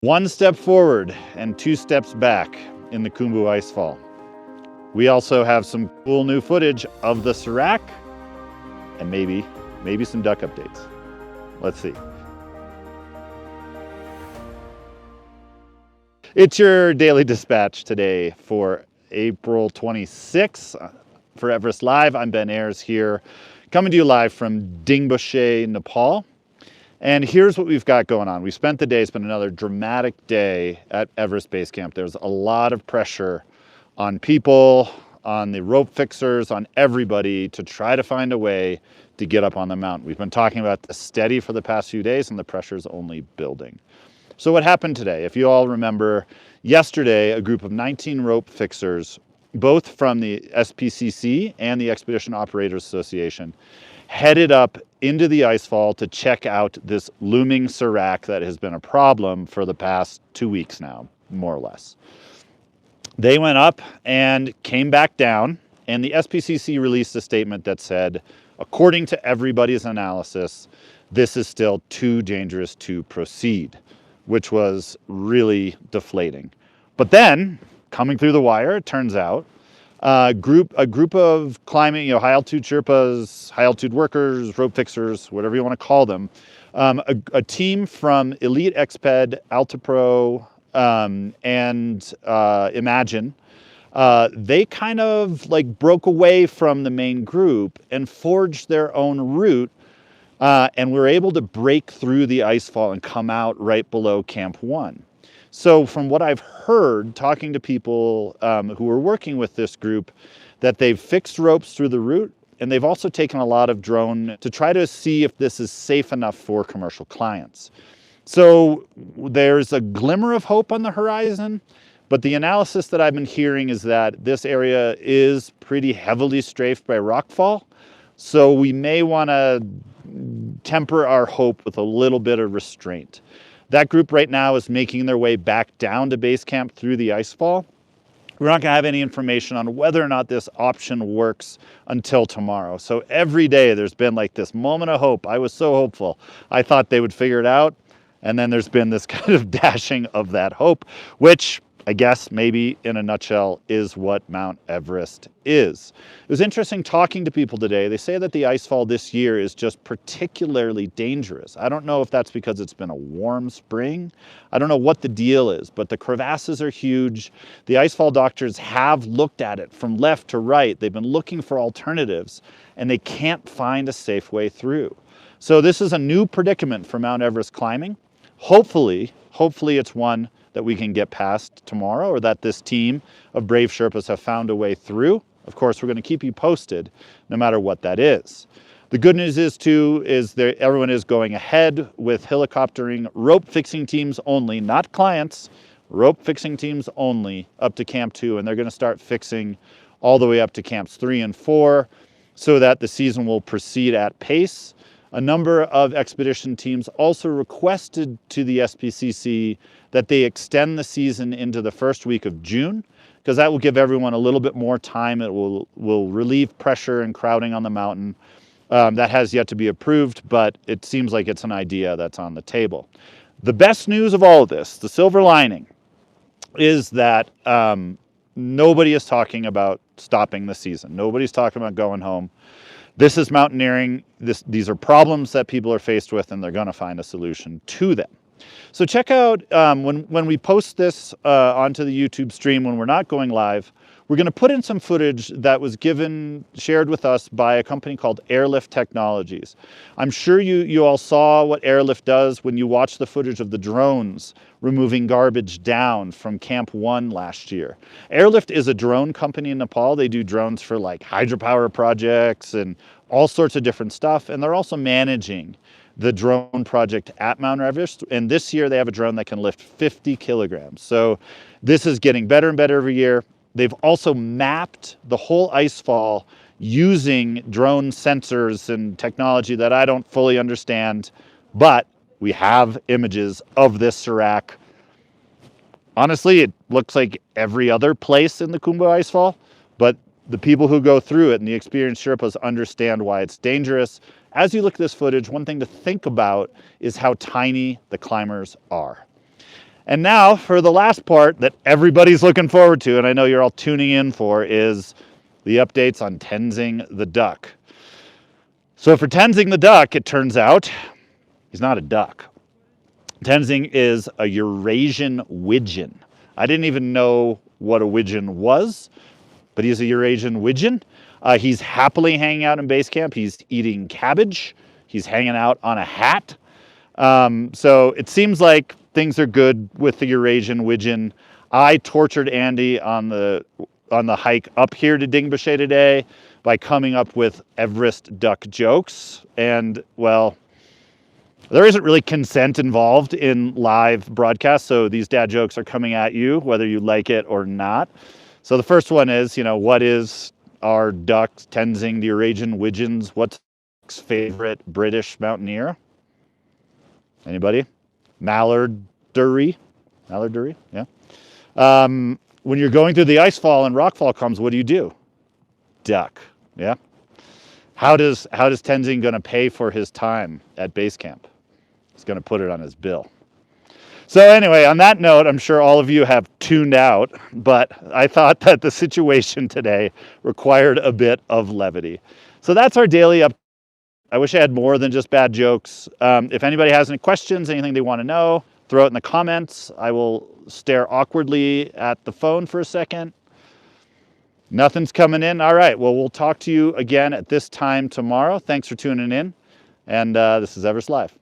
One step forward and 2 steps back in the Khumbu Icefall. We also have some cool new footage of the serac and maybe some duck updates. Let's see. It's your daily dispatch today for April 26th for Everest Live. I'm Ben Ayres here, coming to you live from Dingboshe, Nepal. And here's what we've got going on. We spent the day, it's been another dramatic day at Everest Base Camp. There's a lot of pressure on people, on the rope fixers, on everybody to try to find a way to get up on the mountain. We've been talking about this steady for the past few days, and the pressure's only building. So what happened today? If you all remember, yesterday, a group of 19 rope fixers, both from the SPCC and the Expedition Operators Association, headed up into the Icefall to check out this looming serac that has been a problem for the past 2 weeks now, more or less. They went up and came back down, and the SPCC released a statement that said, according to everybody's analysis, this is still too dangerous to proceed, which was really deflating. But then, coming through the wire, it turns out, a group of climbing, high altitude Sherpas, high altitude workers, rope fixers, whatever you want to call them, a team from Elite Exped, Altipro, and Imagine, they kind of broke away from the main group and forged their own route, and were able to break through the Icefall and come out right below Camp 1. So from what I've heard, talking to people who are working with this group, that they've fixed ropes through the route, and they've also taken a lot of drone to try to see if this is safe enough for commercial clients. So there's a glimmer of hope on the horizon, but the analysis that I've been hearing is that this area is pretty heavily strafed by rockfall. So we may want to temper our hope with a little bit of restraint. That group right now is making their way back down to base camp through the Icefall. We're not going to have any information on whether or not this option works until tomorrow. So every day there's been this moment of hope. I was so hopeful. I thought they would figure it out. And then there's been this kind of dashing of that hope, which I guess maybe in a nutshell is what Mount Everest is. It was interesting talking to people today. They say that the Icefall this year is just particularly dangerous. I don't know if that's because it's been a warm spring. I don't know what the deal is, but the crevasses are huge. The Icefall doctors have looked at it from left to right. They've been looking for alternatives, and they can't find a safe way through. So this is a new predicament for Mount Everest climbing. Hopefully it's one that we can get past tomorrow, or that this team of brave Sherpas have found a way through. Of course, we're going to keep you posted no matter what that is. The good news is that everyone is going ahead with helicoptering rope fixing teams only, not clients, rope fixing teams only up to Camp 2, and they're going to start fixing all the way up to Camps 3 and 4 so that the season will proceed at pace. A number of expedition teams also requested to the SPCC that they extend the season into the first week of June, because that will give everyone a little bit more time. It will relieve pressure and crowding on the mountain. That has yet to be approved, but it seems like it's an idea that's on the table. The best news of all of this, the silver lining, is that nobody is talking about stopping the season. Nobody's talking about going home. This is mountaineering. These are problems that people are faced with, and they're going to find a solution to them. So check out, when we post this onto the YouTube stream, when we're not going live, we're going to put in some footage that was shared with us by a company called Airlift Technologies. I'm sure you all saw what Airlift does when you watch the footage of the drones removing garbage down from Camp 1 last year. Airlift is a drone company in Nepal. They do drones for hydropower projects and all sorts of different stuff. And they're also managing the drone project at Mount Everest. And this year they have a drone that can lift 50 kilograms. So this is getting better and better every year. They've also mapped the whole Icefall using drone sensors and technology that I don't fully understand, but we have images of this serac. Honestly, it looks like every other place in the Khumbu Icefall, but the people who go through it and the experienced Sherpas understand why it's dangerous. As you look at this footage, one thing to think about is how tiny the climbers are. And now for the last part that everybody's looking forward to, and I know you're all tuning in for, is the updates on Tenzing the duck. So for Tenzing the duck, it turns out he's not a duck. Tenzing is a Eurasian widgeon. I didn't even know what a widgeon was, but he's a Eurasian widgeon. He's happily hanging out in base camp. He's eating cabbage. He's hanging out on a hat. So it seems like things are good with the Eurasian widgeon. I tortured Andy on the hike up here to Dingboshe today by coming up with Everest duck jokes. And, well, there isn't really consent involved in live broadcasts, so these dad jokes are coming at you, whether you like it or not. So the first one is, what is our duck, Tenzing, the Eurasian widgeons? What's favorite British mountaineer? Anybody? Mallardury? Mallardury, yeah. When you're going through the icefall and rockfall comes, what do? Duck, yeah. How does Tenzing going to pay for his time at base camp? He's going to put it on his bill. So anyway, on that note, I'm sure all of you have tuned out, but I thought that the situation today required a bit of levity. So that's our daily update. I wish I had more than just bad jokes. If anybody has any questions, anything they want to know, throw it in the comments. I will stare awkwardly at the phone for a second. Nothing's coming in. All right, well, we'll talk to you again at this time tomorrow. Thanks for tuning in. And this is Everest Live.